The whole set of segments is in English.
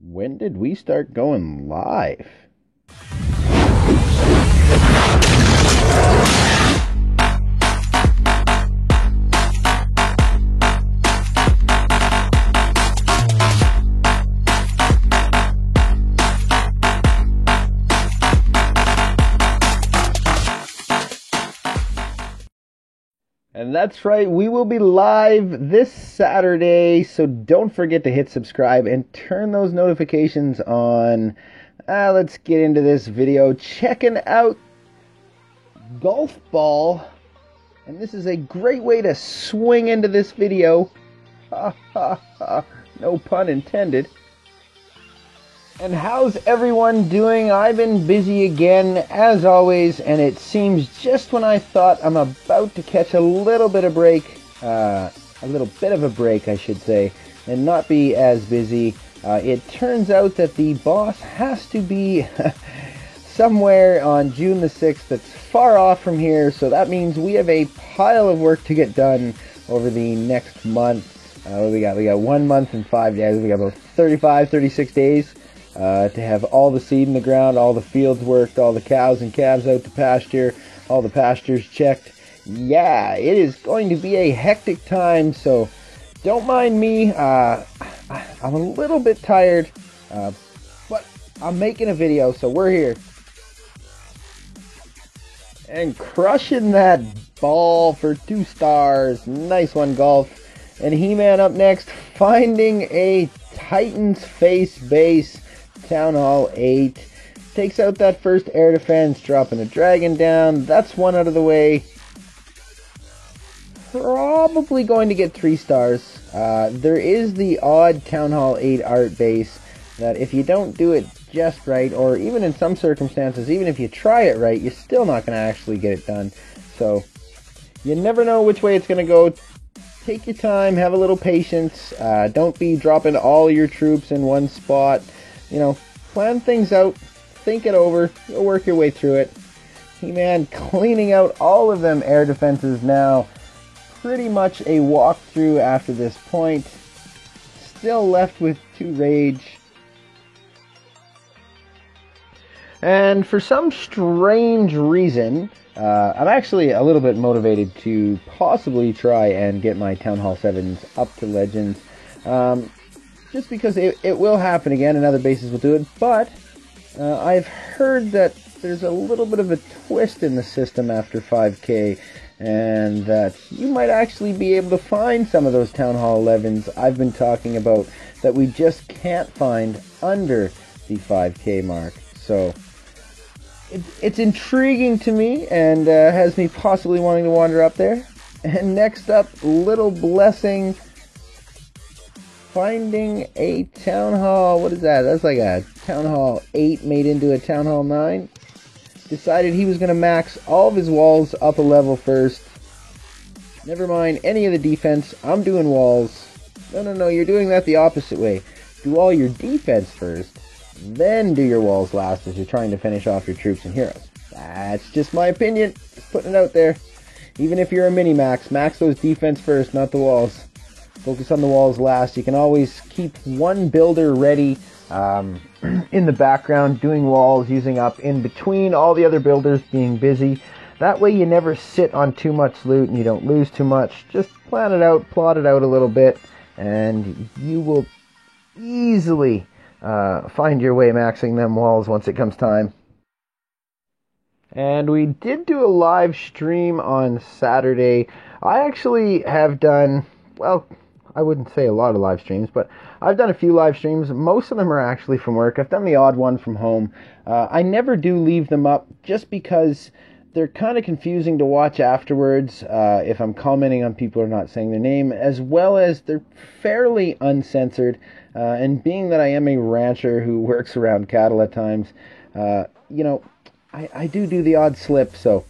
When did we start going live? And that's right, we will be live this Saturday, so don't forget to hit subscribe and turn those notifications on. Let's get into this video. Checking out golf ball, and this is a great way to swing into this video. Ha ha ha, no pun intended. And how's everyone doing? I've been busy again, as always, and it seems just when I thought I'm about to catch a little bit of break, I should say, and not be as busy, it turns out that the boss has to be somewhere on June the 6th that's far off from here, so that means we have a pile of work to get done over the next month. We got 1 month and 5 days. We got about 36 days. To have all the seed in the ground, all the fields worked, all the cows and calves out to pasture, all the pastures checked. Yeah, it is going to be a hectic time, so don't mind me. I'm a little bit tired, but I'm making a video, so we're here. And crushing that ball for 2 stars. Nice one, Golf. And He-Man up next, finding a Titan's Face base. Town Hall 8. Takes out that first air defense, dropping a dragon down. That's one out of the way. Probably going to get 3 stars. There is the odd Town Hall 8 art base that if you don't do it just right, or even in some circumstances, even if you try it right, you're still not going to actually get it done. So, you never know which way it's going to go. Take your time, have a little patience. Don't be dropping all your troops in one spot. You know, plan things out, think it over, you'll work your way through it. He-Man cleaning out all of them air defenses now. Pretty much a walkthrough after this point. Still left with 2 rage. And for some strange reason, I'm actually a little bit motivated to possibly try and get my Town Hall 7s up to Legends. Just because it will happen again, and other bases will do it, but I've heard that there's a little bit of a twist in the system after 5K, and that you might actually be able to find some of those Town Hall 11s I've been talking about that we just can't find under the 5K mark. So it's intriguing to me, and has me possibly wanting to wander up there. And next up, Little Blessing, finding a Town Hall, what is that? That's like a Town Hall 8 made into a Town Hall 9. Decided he was going to max all of his walls up a level first. Never mind any of the defense, I'm doing walls. No, you're doing that the opposite way. Do all your defense first, then do your walls last as you're trying to finish off your troops and heroes. That's just my opinion, just putting it out there. Even if you're a mini-max, max those defense first, not the walls. Focus on the walls last. You can always keep one builder ready in the background, doing walls, using up in between all the other builders being busy. That way you never sit on too much loot and you don't lose too much. Just plan it out, plot it out a little bit, and you will easily find your way maxing them walls once it comes time. And we did do a live stream on Saturday. I actually have done, well, I wouldn't say a lot of live streams, but I've done a few live streams. Most of them are actually from work. I've done the odd one from home. I never do leave them up just because they're kind of confusing to watch afterwards if I'm commenting on people or not saying their name, as well as they're fairly uncensored. And being that I am a rancher who works around cattle at times, you know, I do the odd slip, so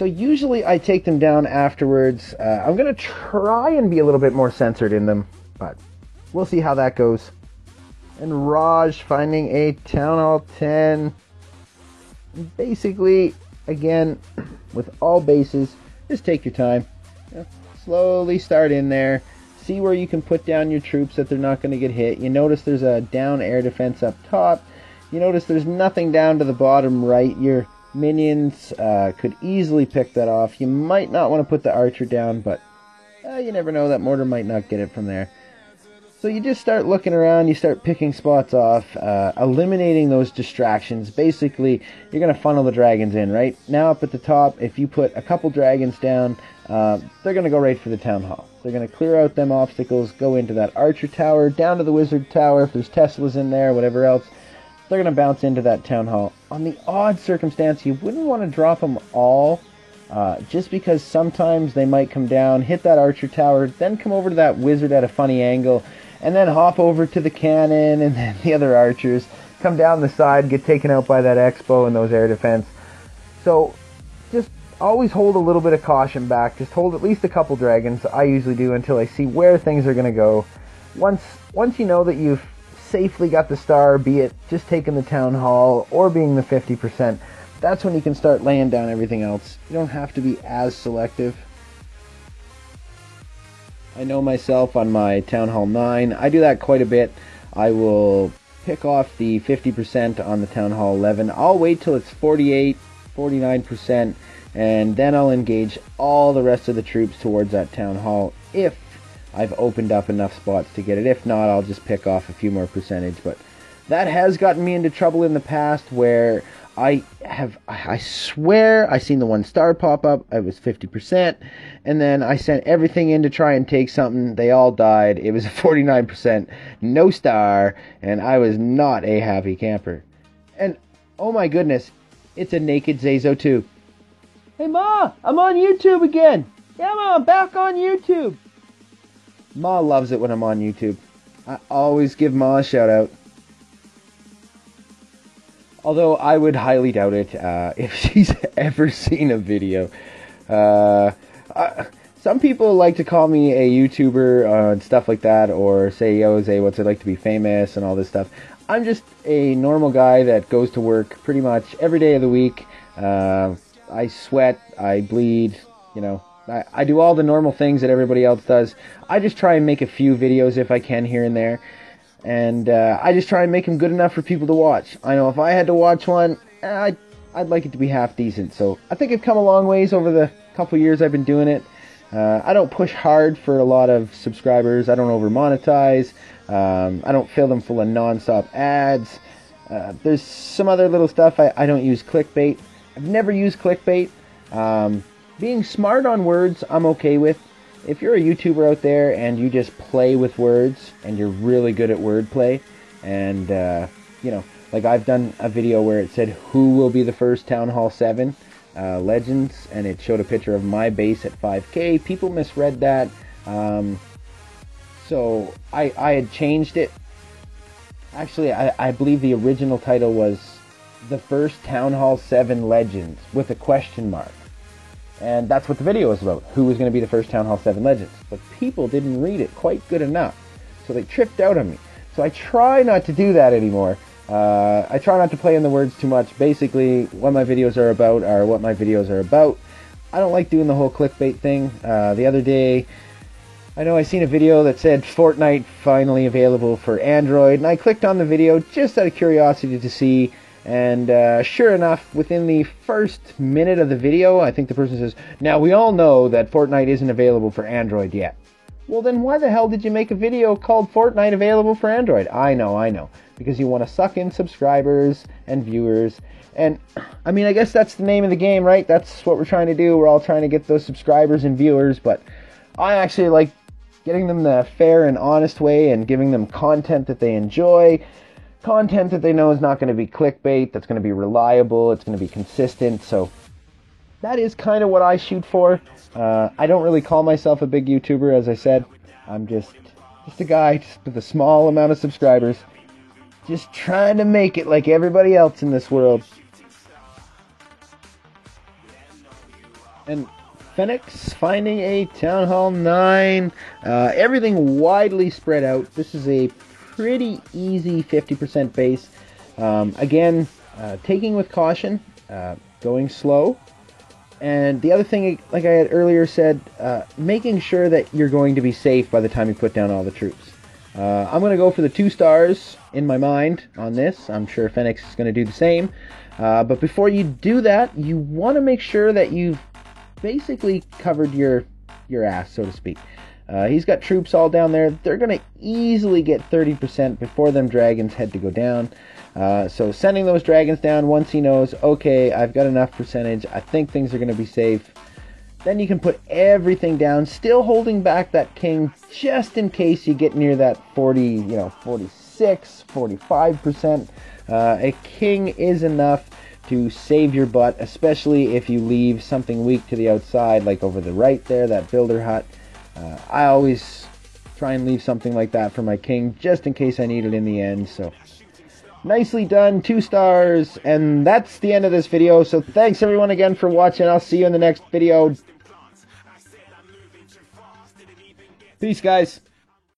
usually I take them down afterwards. I'm going to try and be a little bit more censored in them, but we'll see how that goes. And Raj finding a Town Hall 10. Basically, again, with all bases, just take your time. Slowly start in there. see where you can put down your troops that they're not going to get hit. You notice there's a down air defense up top. You notice there's nothing down to the bottom right. Your minions could easily pick that off. You might not want to put the archer down, but you never know, that mortar might not get it from there. So you just start looking around, you start picking spots off, eliminating those distractions. Basically, you're going to funnel the dragons in, right? Now up at the top, if you put a couple dragons down, they're going to go right for the town hall. They're going to clear out them obstacles, go into that archer tower, down to the wizard tower. If there's Teslas in there, whatever else, they're going to bounce into that town hall. On the odd circumstance, you wouldn't want to drop them all, just because sometimes they might come down, hit that archer tower, then come over to that wizard at a funny angle, and then hop over to the cannon, and then the other archers come down the side, get taken out by that Expo and those air defense. So just always hold a little bit of caution back. Just hold at least a couple dragons. I usually do until I see where things are going to go. Once you know that you've safely got the star, be it just taking the town hall or being the 50%, that's when you can start laying down everything else. You don't have to be as selective. I know myself on my Town Hall 9, I do that quite a bit. I will pick off the 50% on the Town Hall 11. I'll wait till it's 48, 49%, and then I'll engage all the rest of the troops towards that Town Hall if I've opened up enough spots to get it. If not, I'll just pick off a few more percentage. But that has gotten me into trouble in the past where I swear I seen the 1 star pop up. It was 50%, and then I sent everything in to try and take something. They all died. It was a 49%, no star, and I was not a happy camper. And oh my goodness, it's a naked Zazo too. Hey Ma, I'm on YouTube again. Yeah Ma, I'm back on YouTube. Ma loves it when I'm on YouTube. I always give Ma a shout out. Although I would highly doubt it if she's ever seen a video. Some people like to call me a YouTuber and stuff like that, or say, yo, Zay, what's it like to be famous and all this stuff. I'm just a normal guy that goes to work pretty much every day of the week. I sweat, I bleed, you know. I do all the normal things that everybody else does. I just try and make a few videos if I can here and there. And I just try and make them good enough for people to watch. I know if I had to watch one, I'd like it to be half decent. So I think I've come a long ways over the couple years I've been doing it. I don't push hard for a lot of subscribers. I don't over monetize. I don't fill them full of non-stop ads. There's some other little stuff. I don't use clickbait. I've never used clickbait. Being smart on words, I'm okay with. If you're a YouTuber out there and you just play with words and you're really good at wordplay, and you know, like I've done a video where it said who will be the first Town Hall 7 Legends, and it showed a picture of my base at 5k. People misread that, so I had changed it. Actually, I believe the original title was the first Town Hall 7 Legends with a question mark. And that's what the video was about, who was going to be the first Town Hall 7 Legends. But people didn't read it quite good enough, so they tripped out on me. So I try not to do that anymore. I try not to play in the words too much. Basically, what my videos are about are what my videos are about. I don't like doing the whole clickbait thing. The other day, I know I seen a video that said Fortnite finally available for Android, and I clicked on the video just out of curiosity to see. And sure enough, within the first minute of the video, I think the person says, now we all know that Fortnite isn't available for Android yet. Well then why the hell did you make a video called Fortnite available for Android? I know. Because you want to suck in subscribers and viewers. And I mean, I guess that's the name of the game, right? That's what we're trying to do. We're all trying to get those subscribers and viewers. But I actually like getting them the fair and honest way and giving them content that they enjoy. Content that they know is not going to be clickbait, that's going to be reliable, it's going to be consistent. So that is kind of what I shoot for. I don't really call myself a big YouTuber, as I said. I'm just a guy just with a small amount of subscribers, just trying to make it like everybody else in this world. And Phoenix finding a Town Hall 9, everything widely spread out. This is a pretty easy 50% base. Again, taking with caution, going slow. And the other thing, like I had earlier said, making sure that you're going to be safe by the time you put down all the troops. I'm going to go for the 2 stars in my mind on this. I'm sure Fenix is going to do the same. But before you do that, you want to make sure that you've basically covered your ass, so to speak. He's got troops all down there. They're going to easily get 30% before them dragons head to go down. So sending those dragons down once he knows, okay, I've got enough percentage, I think things are going to be safe. Then you can put everything down, still holding back that king just in case you get near that 46, 45%. A king is enough to save your butt, especially if you leave something weak to the outside, like over the right there, that builder hut. I always try and leave something like that for my king, just in case I need it in the end. So nicely done, 2 stars, and that's the end of this video. So thanks everyone again for watching. I'll see you in the next video. Peace, guys.